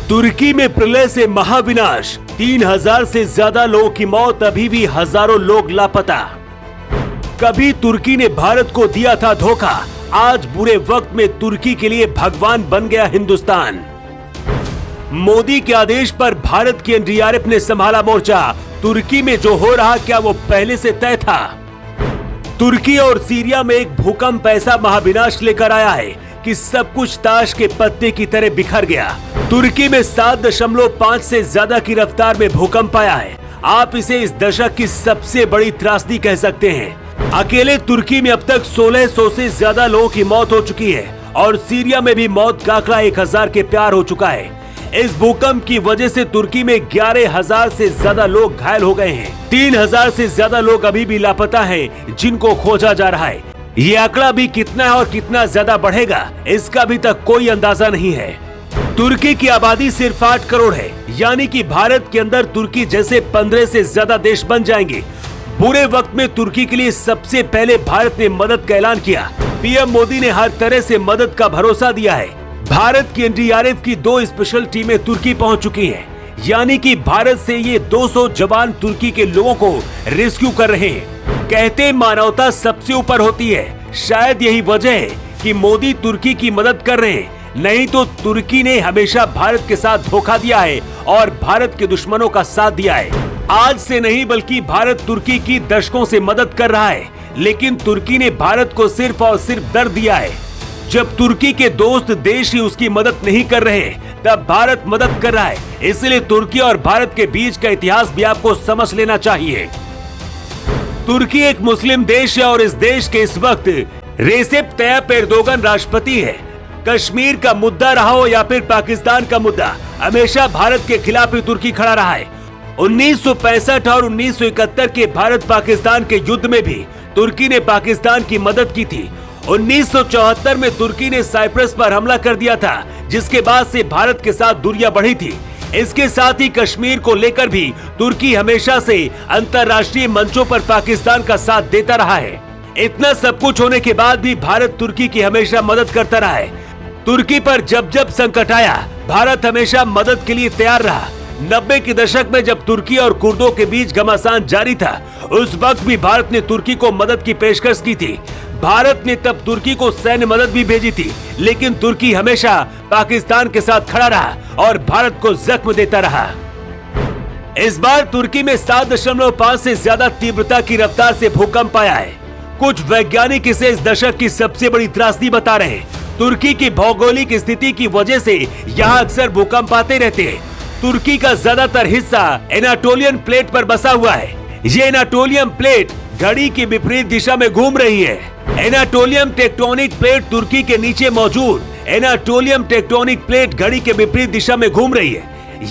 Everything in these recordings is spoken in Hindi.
तुर्की में प्रलय से महाविनाश, 3000 से ज्यादा लोगों की मौत, अभी भी हजारों लोग लापता। कभी तुर्की ने भारत को दिया था धोखा, आज बुरे वक्त में तुर्की के लिए भगवान बन गया हिंदुस्तान। मोदी के आदेश पर भारत की एनडीआरएफ ने संभाला मोर्चा। तुर्की में जो हो रहा क्या वो पहले से तय था? तुर्की और सीरिया में एक भूकंप ऐसा महाविनाश लेकर आया है कि सब कुछ ताश के पत्ते की तरह बिखर गया। तुर्की में 7.5 से ज्यादा की रफ्तार में भूकंप आया है। आप इसे इस दशक की सबसे बड़ी त्रासदी कह सकते हैं। अकेले तुर्की में अब तक 1600 से ज्यादा लोगों की मौत हो चुकी है और सीरिया में भी मौत का आंकड़ा 1000 के पार हो चुका है। इस भूकंप की वजह से तुर्की में 11,000 से ज्यादा लोग घायल हो गए हैं। 3,000 से ज्यादा लोग अभी भी लापता हैं, जिनको खोजा जा रहा है। ये आंकड़ा भी कितना है और कितना ज्यादा बढ़ेगा, इसका अभी तक कोई अंदाजा नहीं है। तुर्की की आबादी सिर्फ 8 करोड़ है, यानी कि भारत के अंदर तुर्की जैसे 15 से ज्यादा देश बन जाएंगे। बुरे वक्त में तुर्की के लिए सबसे पहले भारत ने मदद का ऐलान किया। पीएम मोदी ने हर तरह से मदद का भरोसा दिया है। भारत की एनडीआरएफ की 2 स्पेशल टीमें तुर्की पहुंच चुकी हैं, यानी कि भारत से ये 200 जवान तुर्की के लोगों को रेस्क्यू कर रहे हैं। कहते मानवता सबसे ऊपर होती है, शायद यही वजह है कि मोदी तुर्की की मदद कर रहे हैं। नहीं तो तुर्की ने हमेशा भारत के साथ धोखा दिया है और भारत के दुश्मनों का साथ दिया है। आज से नहीं बल्कि भारत तुर्की की दशकों से मदद कर रहा है, लेकिन तुर्की ने भारत को सिर्फ और सिर्फ दर्द दिया है। जब तुर्की के दोस्त देश ही उसकी मदद नहीं कर रहे, तब भारत मदद कर रहा है। इसलिए तुर्की और भारत के बीच का इतिहास भी आपको समझ लेना चाहिए। तुर्की एक मुस्लिम देश है और इस देश के इस वक्त रेसेप तैयप एर्दोगन राष्ट्रपति है। कश्मीर का मुद्दा रहा हो या फिर पाकिस्तान का मुद्दा, हमेशा भारत के खिलाफ ही तुर्की खड़ा रहा है। 1965 और 1971 के भारत पाकिस्तान के युद्ध में भी तुर्की ने पाकिस्तान की मदद की थी। 1974 में तुर्की ने साइप्रस पर हमला कर दिया था, जिसके बाद से भारत के साथ दूरियां बढ़ी थी। इसके साथ ही कश्मीर को लेकर भी तुर्की हमेशा से अंतर्राष्ट्रीय मंचों पर पाकिस्तान का साथ देता रहा है। इतना सब कुछ होने के बाद भी भारत तुर्की की हमेशा मदद करता रहा है। तुर्की पर जब जब संकट आया, भारत हमेशा मदद के लिए तैयार रहा। 90 के दशक में जब तुर्की और कुर्दों के बीच घमासान जारी था, उस वक्त भी भारत ने तुर्की को मदद की पेशकश की थी। भारत ने तब तुर्की को सैन्य मदद भी भेजी थी, लेकिन तुर्की हमेशा पाकिस्तान के साथ खड़ा रहा और भारत को जख्म देता रहा। इस बार तुर्की में 7.5 से ज्यादा तीव्रता की रफ्तार से भूकंप आया है। कुछ वैज्ञानिक इसे इस दशक की सबसे बड़ी त्रासदी बता रहे हैं। तुर्की की भौगोलिक स्थिति की वजह से यहाँ अक्सर भूकंप आते रहते हैं। तुर्की का ज्यादातर हिस्सा एनाटोलियन प्लेट पर बसा हुआ है। ये एनाटोलियन प्लेट घड़ी की विपरीत दिशा में घूम रही है। एनाटोलियन टेक्टोनिक प्लेट तुर्की के नीचे मौजूद एनाटोलियन टेक्टोनिक प्लेट घड़ी के विपरीत दिशा में घूम रही है,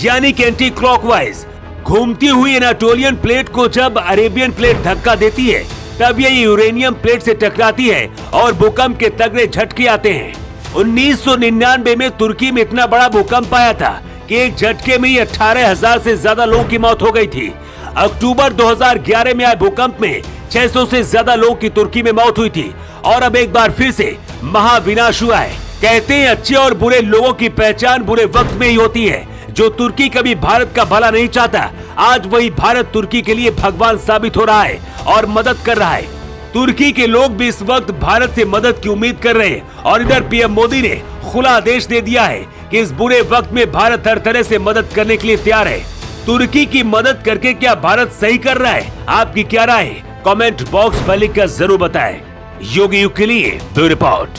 यानी कि एंटी क्लॉकवाइज। घूमती हुई एनाटोलियन प्लेट को जब अरेबियन प्लेट धक्का देती है, तब ये यूरेनियम प्लेट से टकराती है और भूकंप के तगड़े झटके आते हैं। 1999 में तुर्की में इतना बड़ा भूकंप आया था कि एक झटके में ही 18,000 से ज्यादा लोगों की मौत हो गई थी। अक्टूबर 2011 में आए भूकंप में 600 से ज्यादा लोगों की तुर्की में मौत हुई थी और अब एक बार फिर से महाविनाश हुआ है। कहते हैं अच्छे और बुरे लोगों की पहचान बुरे वक्त में ही होती है। जो तुर्की कभी भारत का भला नहीं चाहता, आज वही भारत तुर्की के लिए भगवान साबित हो रहा है और मदद कर रहा है। तुर्की के लोग भी इस वक्त भारत से मदद की उम्मीद कर रहे हैं और इधर पीएम मोदी ने खुला आदेश दे दिया है कि इस बुरे वक्त में भारत हर तरह से मदद करने के लिए तैयार है। तुर्की की मदद करके क्या भारत सही कर रहा है? आपकी क्या राय है? कमेंट बॉक्स में लिखकर जरूर बताएं। योगी युग के लिए ब्यूरो रिपोर्ट।